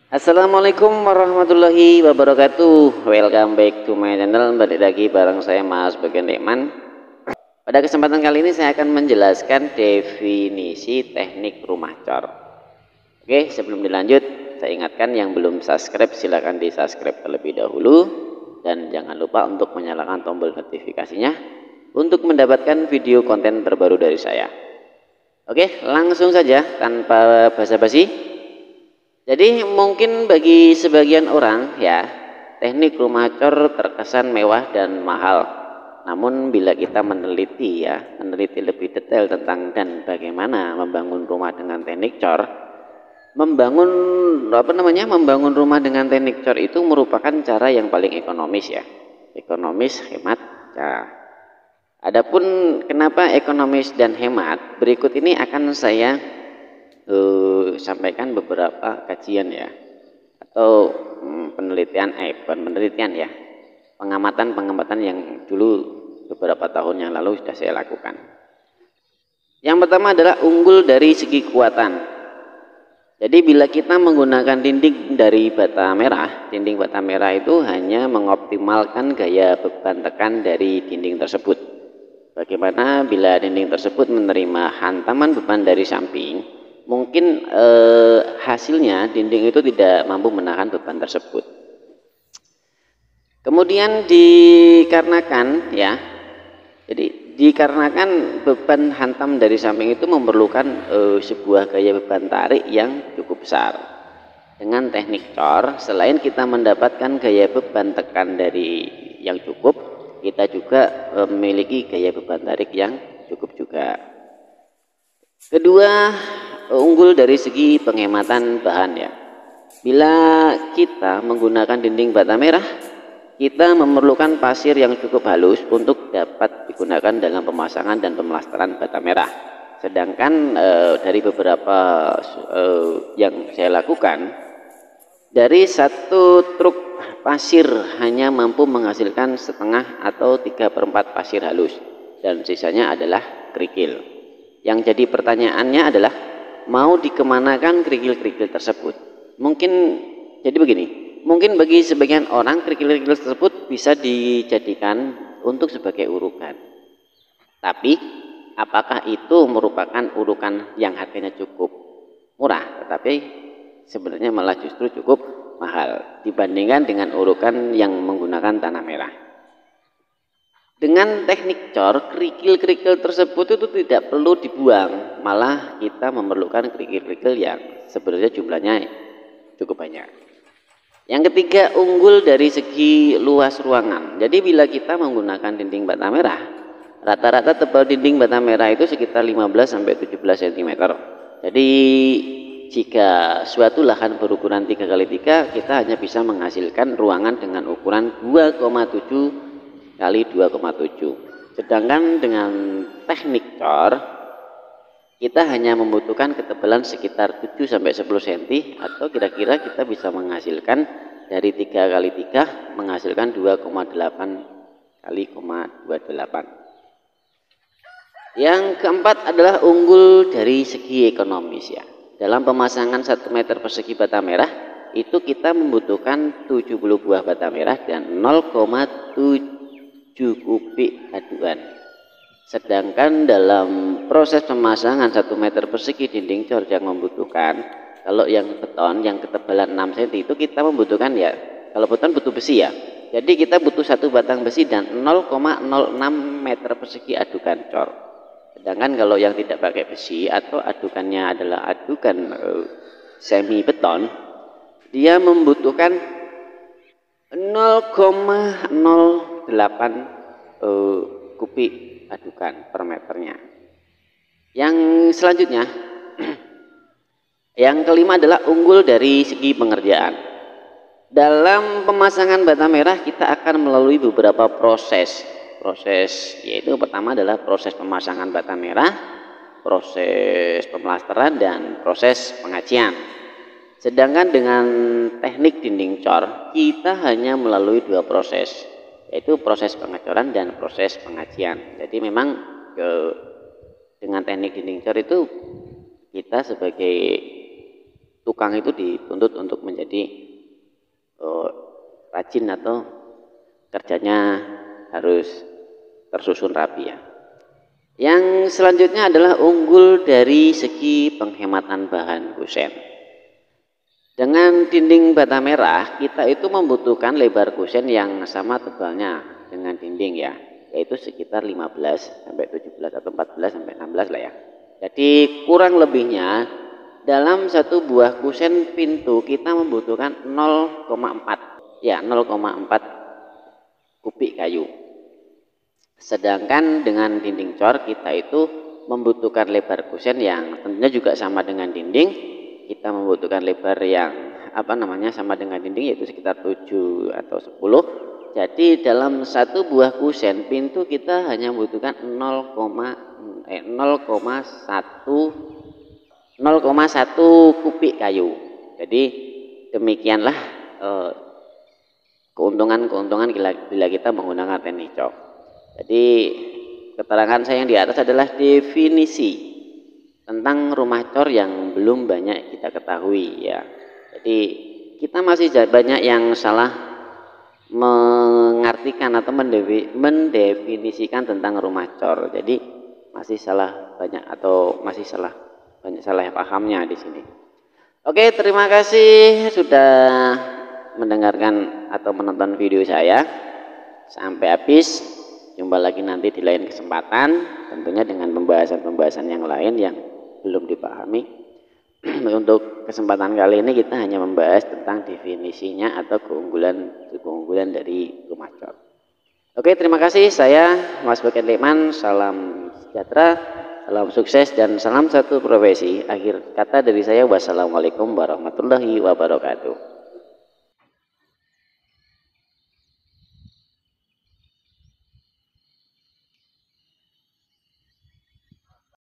Assalamualaikum warahmatullahi wabarakatuh. Welcome back to my channel. Balik lagi bareng saya Mas Bagian Dekman. Pada kesempatan kali ini saya akan menjelaskan definisi teknik rumah cor. Oke, sebelum dilanjut saya ingatkan yang belum subscribe silahkan di subscribe terlebih dahulu. Dan jangan lupa untuk menyalakan tombol notifikasinya untuk mendapatkan video konten terbaru dari saya. Oke, langsung saja tanpa basa-basi. Jadi mungkin bagi sebagian orang ya, teknik rumah cor terkesan mewah dan mahal. Namun bila kita meneliti lebih detail tentang dan bagaimana membangun rumah dengan teknik cor, membangun rumah dengan teknik cor itu merupakan cara yang paling ekonomis ya. Ekonomis, hemat. Nah, adapun kenapa ekonomis dan hemat, berikut ini akan saya sampaikan beberapa kajian ya, atau pengamatan yang dulu beberapa tahun yang lalu sudah saya lakukan. Yang pertama adalah unggul dari segi kekuatan. Jadi bila kita menggunakan dinding bata merah itu hanya mengoptimalkan gaya beban tekan dari dinding tersebut. Bagaimana bila dinding tersebut menerima hantaman beban dari samping, mungkin hasilnya dinding itu tidak mampu menahan beban tersebut. Kemudian dikarenakan beban hantam dari samping itu memerlukan sebuah gaya beban tarik yang cukup besar. Dengan teknik cor, selain kita mendapatkan gaya beban tekan dari yang cukup, kita juga memiliki gaya beban tarik yang cukup juga. Kedua, unggul dari segi penghematan bahan ya. Bila kita menggunakan dinding bata merah, kita memerlukan pasir yang cukup halus untuk dapat digunakan dalam pemasangan dan pemelastaran bata merah. Sedangkan dari beberapa yang saya lakukan, dari satu truk pasir hanya mampu menghasilkan setengah atau 3/4 pasir halus, dan sisanya adalah kerikil. Yang jadi pertanyaannya adalah, mau dikemanakan kerikil-kerikil tersebut? Mungkin bagi sebagian orang kerikil-kerikil tersebut bisa dijadikan untuk sebagai urukan. Tapi apakah itu merupakan urukan yang harganya cukup murah, tetapi sebenarnya malah justru cukup mahal dibandingkan dengan urukan yang menggunakan tanah merah. Dengan teknik cor, kerikil-kerikil tersebut itu tidak perlu dibuang, malah kita memerlukan kerikil-kerikil yang sebenarnya jumlahnya cukup banyak. Yang ketiga, unggul dari segi luas ruangan. Jadi bila kita menggunakan dinding bata merah, rata-rata tebal dinding bata merah itu sekitar 15-17 cm. Jadi jika suatu lahan berukuran 3x3, kita hanya bisa menghasilkan ruangan dengan ukuran 2,7 kali 2,7. Sedangkan dengan teknik cor, kita hanya membutuhkan ketebalan sekitar 7-10 cm, atau kira-kira kita bisa menghasilkan dari 3x3 menghasilkan 2,8 kali 0,28. Yang keempat adalah unggul dari segi ekonomis ya. Dalam pemasangan 1 meter persegi bata merah itu kita membutuhkan 70 buah bata merah dan 0,7 kubik aduan. Sedangkan dalam proses pemasangan 1 meter persegi dinding cor yang membutuhkan, kalau yang beton yang ketebalan 6 cm itu kita membutuhkan ya, kalau beton butuh besi ya, jadi kita butuh 1 batang besi dan 0,06 meter persegi adukan cor. Sedangkan kalau yang tidak pakai besi atau adukannya adalah adukan semi beton, dia membutuhkan 0,08 kubik adukan per meternya. Yang selanjutnya, yang kelima adalah unggul dari segi pengerjaan. Dalam pemasangan bata merah kita akan melalui beberapa proses, yaitu pertama adalah proses pemasangan bata merah, proses pemelastaran, dan proses pengacian. Sedangkan dengan teknik dinding cor kita hanya melalui 2 proses, yaitu proses pengecoran dan proses pengacian. Jadi memang dengan teknik dinding cor itu kita sebagai tukang itu dituntut untuk menjadi rajin atau kerjanya harus tersusun rapi ya. Yang selanjutnya adalah unggul dari segi penghematan bahan kusen. Dengan dinding bata merah kita itu membutuhkan lebar kusen yang sama tebalnya dengan dinding ya, yaitu sekitar 15 sampai 17 atau 14 sampai 16 lah ya. Jadi kurang lebihnya dalam satu buah kusen pintu kita membutuhkan 0,4 ya, 0,4 kubik kayu. Sedangkan dengan dinding cor kita itu membutuhkan lebar kusen yang tentunya juga sama dengan dinding. Kita membutuhkan lebar yang sama dengan dinding, yaitu sekitar 7 atau 10. Jadi dalam satu buah kusen pintu kita hanya membutuhkan 0,1 kubik kayu. Jadi demikianlah keuntungan bila kita menggunakan teknik cor. Jadi keterangan saya yang di atas adalah definisi tentang rumah cor yang belum banyak kita ketahui ya. Jadi kita masih banyak yang salah mengartikan atau mendefinisikan tentang rumah cor. Jadi masih salah banyak pahamnya di sini. Oke, terima kasih sudah mendengarkan atau menonton video saya sampai habis. Jumpa lagi nanti di lain kesempatan, tentunya dengan pembahasan-pembahasan yang lain yang belum dipahami. Untuk kesempatan kali ini kita hanya membahas tentang definisinya atau keunggulan dari rumah cor. Oke, terima kasih. Saya Mas Beken Lekman. Salam sejahtera, salam sukses, dan salam satu profesi. Akhir kata dari saya, wassalamualaikum warahmatullahi wabarakatuh.